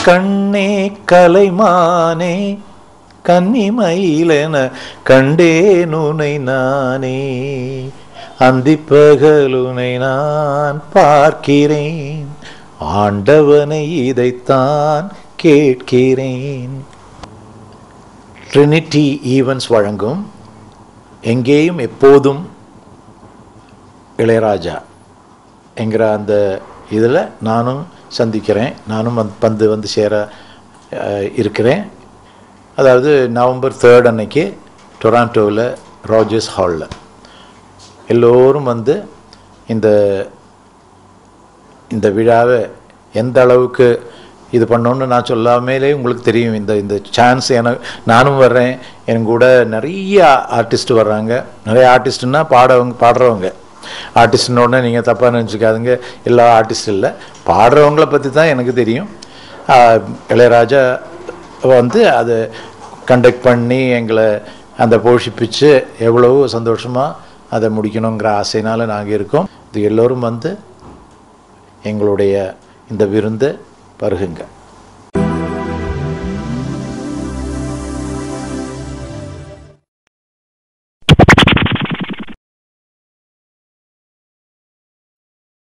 கண்ணே கலைமானே கன்னிமயிலென கண்டேனுனை நானே, அந்திப்பகலுனை நான் பார்க்கிறேன், ஆண்டவனை இதைத்தான் கேட்கிறேன். ட்ரினிட்டி ஈவன்ஸ் வழங்கும் எங்கேயும் எப்போதும் இளையராஜா என்கிற அந்த இதில் நானும் சந்திக்கிறேன். நானும் வந்து சேர இருக்கிறேன். அதாவது நவம்பர் 3 அன்னைக்கு டொராண்டோவில் ராஜர்ஸ் ஹாலில் எல்லோரும் வந்து இந்த விழாவை எந்த அளவுக்கு இது பண்ணோன்னு நான் சொல்லாமலே உங்களுக்கு தெரியும். இந்த சான்ஸ் நானும் வர்றேன். என் கூட நிறைய ஆர்டிஸ்ட் வர்றாங்க. நிறைய ஆர்டிஸ்ட்னா பாடுறவங்க. ஆர்டிஸ்ட்னோடனே நீங்கள் தப்பாக நினச்சிக்காதுங்க. எல்லா ஆர்டிஸ்ட் இல்லை, பாடுறவங்கள பற்றி தான் எனக்கு தெரியும். இளையராஜா வந்து அதை கண்டக்ட் பண்ணி எங்களை அந்த போஷிப்பிச்சு எவ்வளவோ சந்தோஷமாக அதை முடிக்கணுங்கிற ஆசையினால் நாங்கள் இருக்கோம். இது எல்லோரும் வந்து எங்களுடைய இந்த விருந்தை பருகுங்க.